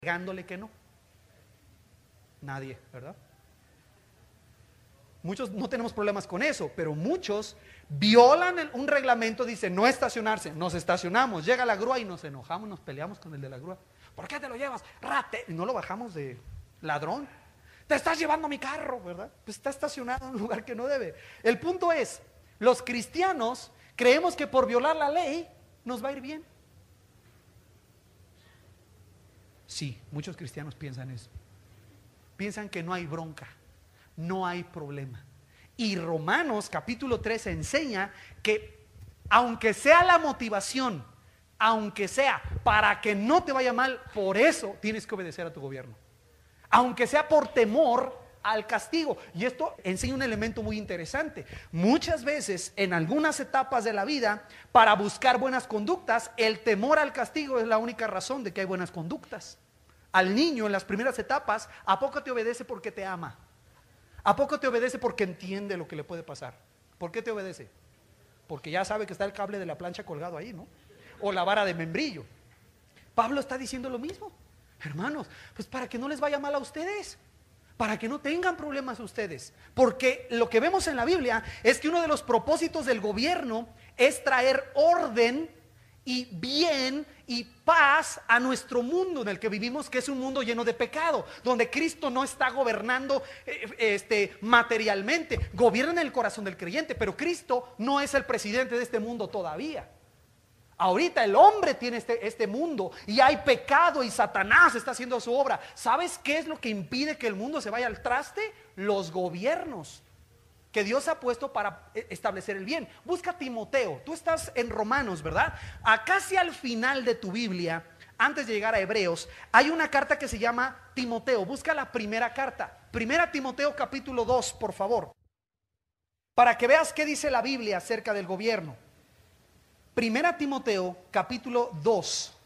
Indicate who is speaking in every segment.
Speaker 1: negándole que no? Nadie, ¿verdad? Muchos no tenemos problemas con eso, pero muchos violan un reglamento, dice no estacionarse, nos estacionamos, llega la grúa y nos enojamos, nos peleamos con el de la grúa. ¿Por qué te lo llevas? Rate. Y no lo bajamos de ladrón. Te estás llevando mi carro, ¿verdad? Pues está estacionado en un lugar que no debe. El punto es, los cristianos creemos que por violar la ley nos va a ir bien. Sí, muchos cristianos piensan eso. Piensan que no hay bronca, no hay problema. Y Romanos capítulo 13 enseña que aunque sea la motivación, aunque sea para que no te vaya mal, por eso tienes que obedecer a tu gobierno. Aunque sea por temor al castigo. Y esto enseña un elemento muy interesante. Muchas veces en algunas etapas de la vida, para buscar buenas conductas, el temor al castigo es la única razón de que hay buenas conductas. Al niño en las primeras etapas, ¿a poco te obedece porque te ama? ¿A poco te obedece porque entiende lo que le puede pasar? ¿Por qué te obedece? Porque ya sabe que está el cable de la plancha colgado ahí, ¿no? O la vara de membrillo. Pablo está diciendo lo mismo. Hermanos, pues para que no les vaya mal a ustedes, para que no tengan problemas ustedes. Porque lo que vemos en la Biblia es que uno de los propósitos del gobierno es traer orden y bien y paz a nuestro mundo en el que vivimos, que es un mundo lleno de pecado, donde Cristo no está gobernando materialmente, gobierna en el corazón del creyente, pero Cristo no es el presidente de este mundo todavía. Ahorita el hombre tiene este mundo y hay pecado y Satanás está haciendo su obra. ¿Sabes qué es lo que impide que el mundo se vaya al traste? Los gobiernos que Dios ha puesto para establecer el bien. Busca a Timoteo, tú estás en Romanos, ¿verdad? A casi al final de tu Biblia, antes de llegar a Hebreos, hay una carta que se llama Timoteo. Busca la primera carta, primera Timoteo capítulo 2, por favor, para que veas qué dice la Biblia acerca del gobierno. Primera Timoteo capítulo 2.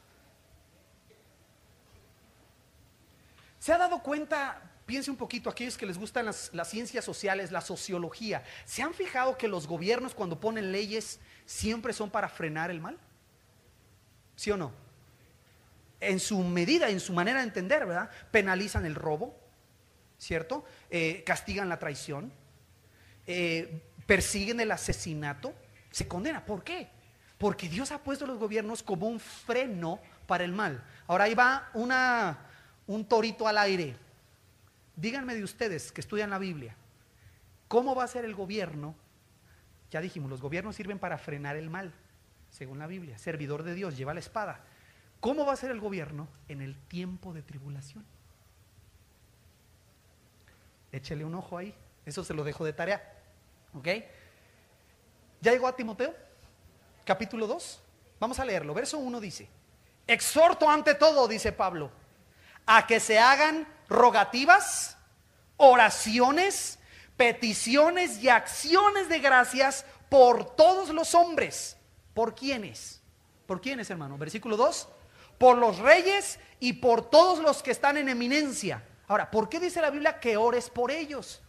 Speaker 1: ¿Se ha dado cuenta? Piense un poquito, aquellos que les gustan las ciencias sociales, la sociología, ¿se han fijado que los gobiernos cuando ponen leyes siempre son para frenar el mal? ¿Sí o no? En su medida, en su manera de entender, ¿verdad? Penalizan el robo, ¿cierto? Castigan la traición, persiguen el asesinato, se condena. ¿Por qué? Porque Dios ha puesto los gobiernos como un freno para el mal. Ahora ahí va un torito al aire. Díganme de ustedes que estudian la Biblia, ¿cómo va a ser el gobierno? Ya dijimos, los gobiernos sirven para frenar el mal, según la Biblia. Servidor de Dios, lleva la espada. ¿Cómo va a ser el gobierno en el tiempo de tribulación? Échele un ojo ahí, eso se lo dejo de tarea, ¿ok? ¿Ya llegó a Timoteo? Capítulo 2, vamos a leerlo. Verso 1 dice: exhorto ante todo, dice Pablo, a que se hagan rogativas, oraciones, peticiones y acciones de gracias por todos los hombres. ¿Por quiénes? ¿Por quiénes, hermano? Versículo 2: por los reyes y por todos los que están en eminencia. Ahora, ¿por qué dice la Biblia que ores por ellos?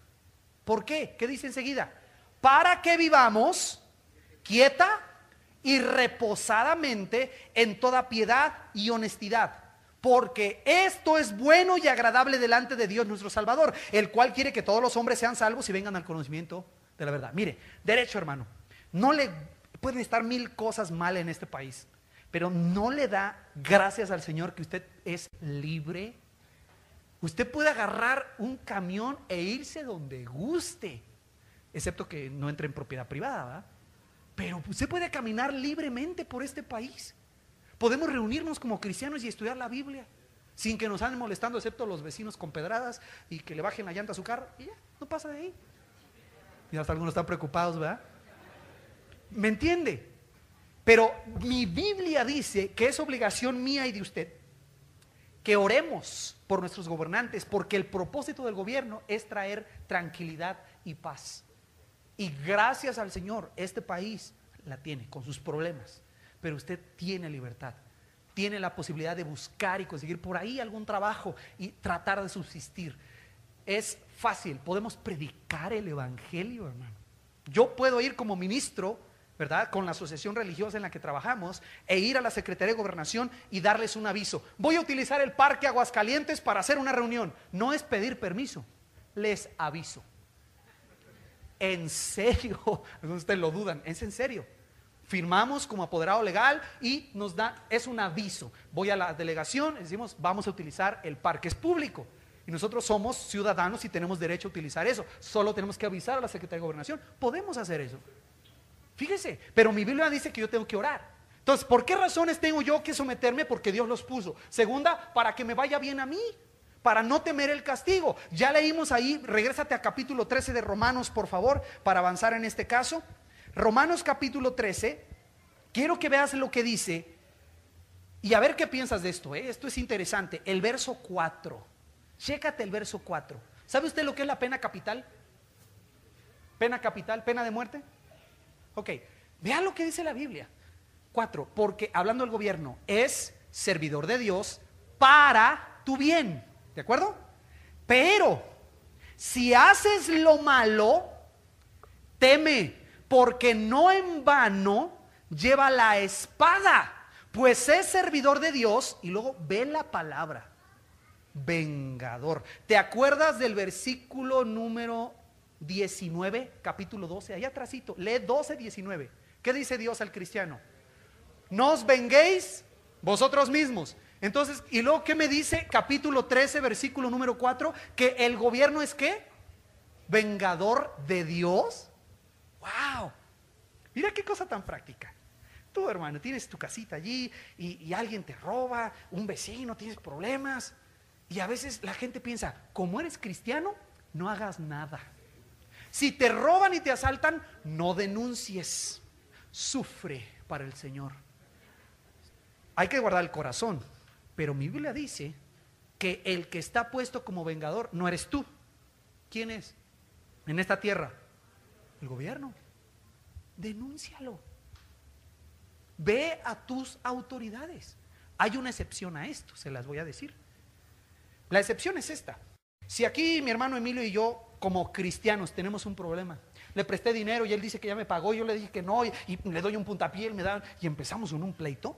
Speaker 1: ¿Por qué? ¿Qué dice enseguida? Para que vivamos quieta y reposadamente en toda piedad y honestidad, porque esto es bueno y agradable delante de Dios nuestro Salvador, el cual quiere que todos los hombres sean salvos y vengan al conocimiento de la verdad. Mire, derecho, hermano, no le pueden estar mil cosas mal en este país, pero no le da gracias al Señor que usted es libre. Usted puede agarrar un camión e irse donde guste, excepto que no entre en propiedad privada, ¿verdad? Pero usted puede caminar libremente por este país. Podemos reunirnos como cristianos y estudiar la Biblia sin que nos anden molestando, excepto los vecinos con pedradas y que le bajen la llanta a su carro, y ya, no pasa de ahí. Y hasta algunos están preocupados, ¿verdad? ¿Me entiende? Pero mi Biblia dice que es obligación mía y de usted que oremos por nuestros gobernantes, porque el propósito del gobierno es traer tranquilidad y paz. Y gracias al Señor, este país la tiene con sus problemas, pero usted tiene libertad, tiene la posibilidad de buscar y conseguir por ahí algún trabajo y tratar de subsistir. Es fácil, podemos predicar el evangelio, hermano. Yo puedo ir como ministro ¿verdad? Con la asociación religiosa en la que trabajamos, e ir a la Secretaría de Gobernación y darles un aviso. Voy a utilizar el Parque Aguascalientes para hacer una reunión. No es pedir permiso, les aviso. En serio, ustedes lo dudan, es en serio. Firmamos como apoderado legal y nos da, es un aviso. Voy a la delegación y decimos, vamos a utilizar el parque, es público. Y nosotros somos ciudadanos y tenemos derecho a utilizar eso. Solo tenemos que avisar a la Secretaría de Gobernación. Podemos hacer eso. Fíjese, pero mi Biblia dice que yo tengo que orar. Entonces, ¿por qué razones tengo yo que someterme? Porque Dios los puso. Segunda, para que me vaya bien a mí, para no temer el castigo. Ya leímos ahí, regrésate a capítulo 13 de Romanos, por favor, para avanzar en este caso. Romanos capítulo 13, quiero que veas lo que dice y a ver qué piensas de esto. Esto es interesante, el verso 4. Chécate el verso 4. ¿Sabe usted lo que es la pena capital? Pena capital, pena de muerte. Ok, vea lo que dice la Biblia. 4, porque hablando del gobierno, es servidor de Dios para tu bien, ¿de acuerdo? Pero si haces lo malo, teme, porque no en vano lleva la espada, pues es servidor de Dios. Y luego ve la palabra vengador. ¿Te acuerdas del versículo número 19, capítulo 12? Allá atrásito, lee 12, 19. ¿Qué dice Dios al cristiano? No os venguéis vosotros mismos. Entonces, y luego ¿qué me dice? Capítulo 13, versículo número 4, que el gobierno es ¿qué? Vengador de Dios. ¡Wow! Mira qué cosa tan práctica. Tú, hermano, tienes tu casita allí y alguien te roba, un vecino, tienes problemas. Y a veces la gente piensa, como eres cristiano, no hagas nada. Si te roban y te asaltan, no denuncies. Sufre para el Señor. Hay que guardar el corazón. Pero mi Biblia dice que el que está puesto como vengador no eres tú. ¿Quién es? En esta tierra, el gobierno. Denúncialo. Ve a tus autoridades. Hay una excepción a esto, se las voy a decir. La excepción es esta. Si aquí mi hermano Emilio y yo, como cristianos, tenemos un problema, le presté dinero y él dice que ya me pagó, yo le dije que no, y le doy un puntapié, él me da, y empezamos con un pleito.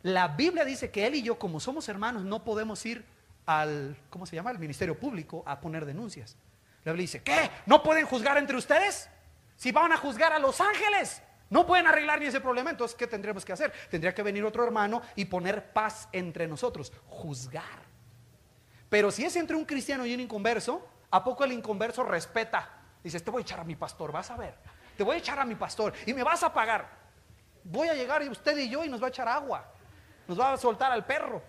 Speaker 1: La Biblia dice que él y yo, como somos hermanos, no podemos ir al, ¿cómo se llama?, al Ministerio Público a poner denuncias. La Biblia dice, ¿qué? ¿No pueden juzgar entre ustedes? Si van a juzgar a los ángeles, no pueden arreglar ni ese problema. Entonces, ¿qué tendríamos que hacer? Tendría que venir otro hermano y poner paz entre nosotros, juzgar. Pero si es entre un cristiano y un inconverso, ¿a poco el inconverso respeta? Dice, te voy a echar a mi pastor, vas a ver. Te voy a echar a mi pastor y me vas a pagar. Voy a llegar y usted y yo y nos va a echar agua. Nos va a soltar al perro.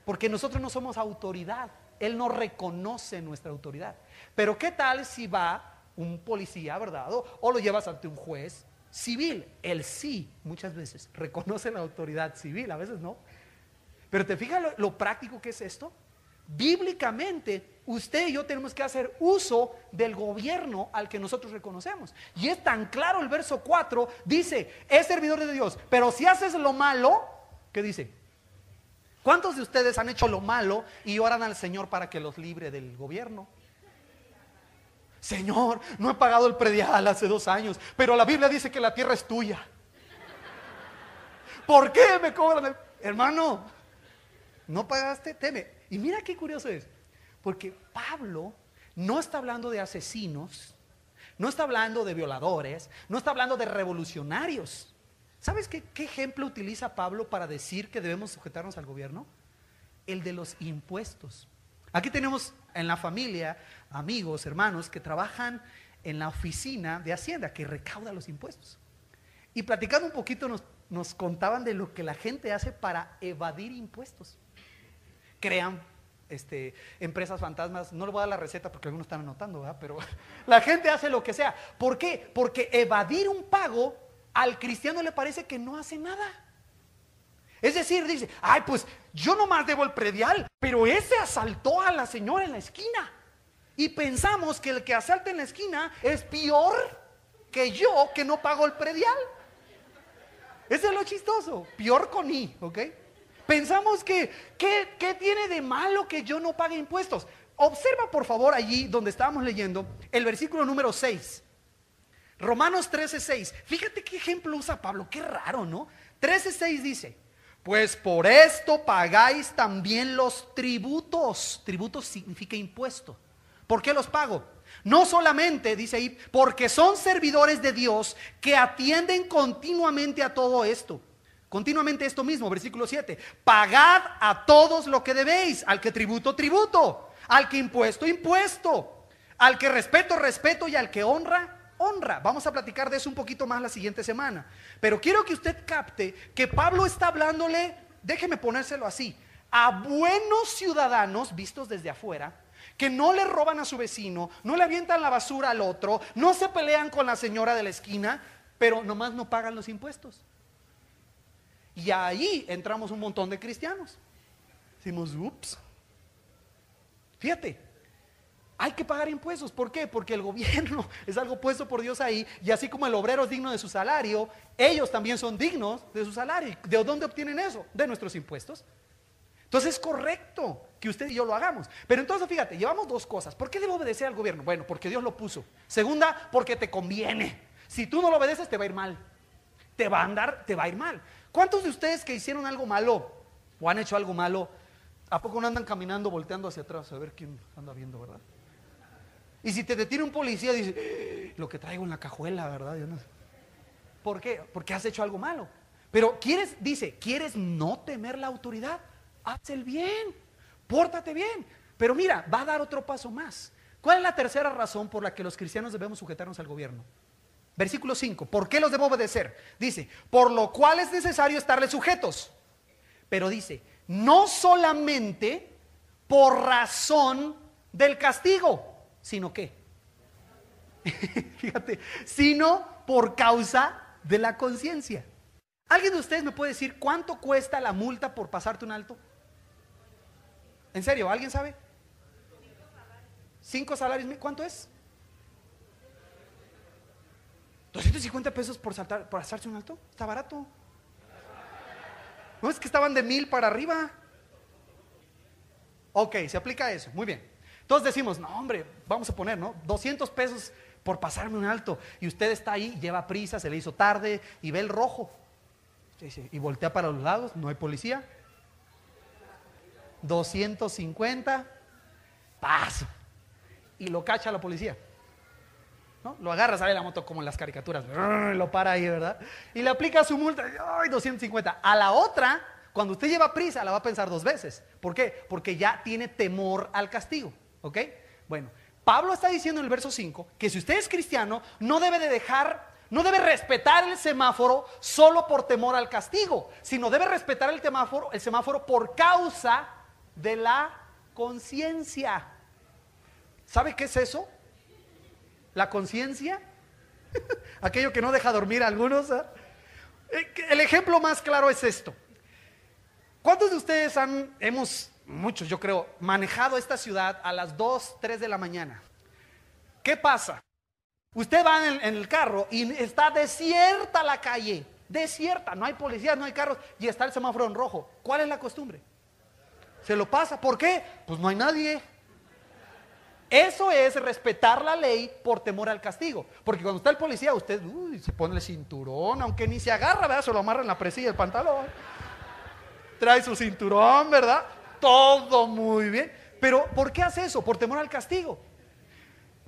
Speaker 1: Porque nosotros no somos autoridad. Él no reconoce nuestra autoridad. Pero ¿qué tal si va un policía, verdad? O lo llevas ante un juez civil? Él sí, muchas veces, reconoce la autoridad civil, a veces no. Pero ¿te fijas lo práctico que es esto? Bíblicamente, usted y yo tenemos que hacer uso del gobierno al que nosotros reconocemos. Y es tan claro el verso 4, dice, es servidor de Dios, pero si haces lo malo, ¿qué dice? ¿Cuántos de ustedes han hecho lo malo y oran al Señor para que los libre del gobierno? Señor, no he pagado el predial hace 2 años, pero la Biblia dice que la tierra es tuya. ¿Por qué me cobran el... Hermano, ¿no pagaste? Teme. Y mira qué curioso es, porque Pablo no está hablando de asesinos, no está hablando de violadores, no está hablando de revolucionarios. ¿Sabes qué ejemplo utiliza Pablo para decir que debemos sujetarnos al gobierno? El de los impuestos. Aquí tenemos en la familia amigos, hermanos que trabajan en la oficina de Hacienda que recauda los impuestos. Y platicando un poquito nos contaban de lo que la gente hace para evadir impuestos. Crean empresas fantasmas. No les voy a dar la receta porque algunos están anotando, ¿verdad? Pero la gente hace lo que sea. ¿Por qué? Porque evadir un pago al cristiano le parece que no hace nada. Es decir, dice, ay, pues yo nomás debo el predial, pero ese asaltó a la señora en la esquina. Y pensamos que el que asalta en la esquina es peor que yo que no pago el predial. Ese es lo chistoso, peor con I, ¿ok? Pensamos que, ¿qué tiene de malo que yo no pague impuestos? Observa por favor allí donde estábamos leyendo el versículo número 6. Romanos 13:6. Fíjate qué ejemplo usa Pablo, qué raro, ¿no? 13:6 dice: pues por esto pagáis también los tributos. Tributos significa impuesto. ¿Por qué los pago? No solamente, dice ahí, porque son servidores de Dios que atienden continuamente a todo esto. Continuamente esto mismo, versículo 7. Pagad a todos lo que debéis. Al que tributo, tributo. Al que impuesto, impuesto. Al que respeto, respeto. Y al que honra, honra. Vamos a platicar de eso un poquito más la siguiente semana. Pero quiero que usted capte que Pablo está hablándole, déjeme ponérselo así, a buenos ciudadanos vistos desde afuera, que no le roban a su vecino, no le avientan la basura al otro, no se pelean con la señora de la esquina, pero nomás no pagan los impuestos. Y ahí entramos un montón de cristianos. Decimos, ups. Fíjate, hay que pagar impuestos. ¿Por qué? Porque el gobierno es algo puesto por Dios ahí. Y así como el obrero es digno de su salario, ellos también son dignos de su salario. ¿De dónde obtienen eso? De nuestros impuestos. Entonces es correcto que usted y yo lo hagamos. Pero entonces fíjate, llevamos dos cosas. ¿Por qué debo obedecer al gobierno? Bueno, porque Dios lo puso. Segunda, porque te conviene. Si tú no lo obedeces, te va a ir mal. Te va a ir mal. ¿Cuántos de ustedes que hicieron algo malo o han hecho algo malo, a poco no andan caminando volteando hacia atrás a ver quién anda viendo, verdad? Y si te detiene un policía, dice, lo que traigo en la cajuela, ¿verdad? Yo no sé. ¿Por qué? Porque has hecho algo malo. Pero ¿quieres no temer la autoridad? Haz el bien, pórtate bien. Pero mira, va a dar otro paso más. ¿Cuál es la tercera razón por la que los cristianos debemos sujetarnos al gobierno? Versículo 5, ¿por qué los debo obedecer? Dice, por lo cual es necesario estarles sujetos. Pero dice, no solamente por razón del castigo, sino ¿qué? Fíjate, sino por causa de la conciencia. ¿Alguien de ustedes me puede decir cuánto cuesta la multa por pasarte un alto? ¿En serio? ¿Alguien sabe? 5 salarios, ¿cuánto es? 250 pesos por pasarse un alto. Está barato. No es que estaban de 1000 para arriba. Ok, se aplica eso, muy bien. Entonces decimos, no hombre, vamos a poner, ¿no? 200 pesos por pasarme un alto. Y usted está ahí, lleva prisa, se le hizo tarde y ve el rojo. Y voltea para los lados, no hay policía. 250, paso. Y lo cacha la policía, ¿no? Lo agarra, sale la moto como en las caricaturas, lo para ahí, ¿verdad? Y le aplica su multa, ¡ay, 250! A la otra, cuando usted lleva prisa, la va a pensar 2 veces. ¿Por qué? Porque ya tiene temor al castigo, ¿ok? Bueno, Pablo está diciendo en el verso 5 que si usted es cristiano, no debe respetar el semáforo solo por temor al castigo, sino debe respetar el semáforo por causa de la conciencia. ¿Sabe qué es eso? La conciencia, aquello que no deja dormir a algunos, ¿eh? El ejemplo más claro es esto. ¿Cuántos de ustedes muchos yo creo, manejado esta ciudad a las 2, 3 de la mañana? ¿Qué pasa? Usted va en el carro y está desierta la calle, desierta, no hay policías, no hay carros y está el semáforo en rojo. ¿Cuál es la costumbre? Se lo pasa, ¿por qué? Pues no hay nadie. Eso es respetar la ley por temor al castigo. Porque cuando está el policía, usted se pone el cinturón, aunque ni se agarra, ¿verdad? Se lo amarra en la presilla del pantalón. Trae su cinturón, ¿verdad? Todo muy bien. Pero ¿por qué hace eso? Por temor al castigo.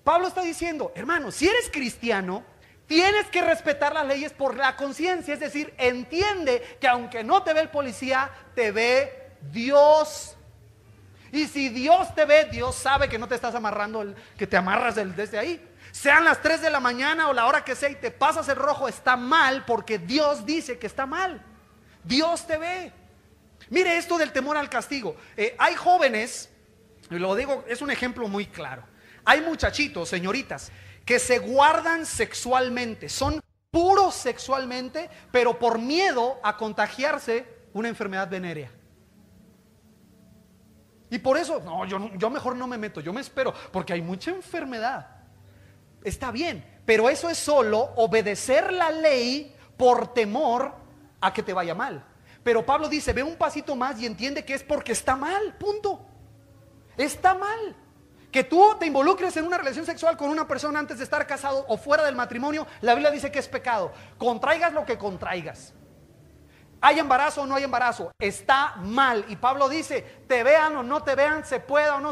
Speaker 1: Pablo está diciendo, hermano, si eres cristiano, tienes que respetar las leyes por la conciencia. Es decir, entiende que aunque no te ve el policía, te ve Dios. Y si Dios te ve, Dios sabe que no te estás amarrando, que te amarras desde ahí. Sean las 3 de la mañana o la hora que sea y te pasas el rojo, está mal porque Dios dice que está mal. Dios te ve. Mire esto del temor al castigo. Hay jóvenes, y lo digo, es un ejemplo muy claro. Hay muchachitos, señoritas, que se guardan sexualmente, son puros sexualmente, pero por miedo a contagiarse una enfermedad venérea. Y por eso, no, yo mejor no me meto, yo me espero, porque hay mucha enfermedad. Está bien, pero eso es solo obedecer la ley por temor a que te vaya mal. Pero Pablo dice, ve un pasito más y entiende que es porque está mal, punto. Está mal. Que tú te involucres en una relación sexual con una persona antes de estar casado o fuera del matrimonio, la Biblia dice que es pecado. Contraigas lo que contraigas. ¿Hay embarazo o no hay embarazo? Está mal. Y Pablo dice, te vean o no te vean, se pueda o no se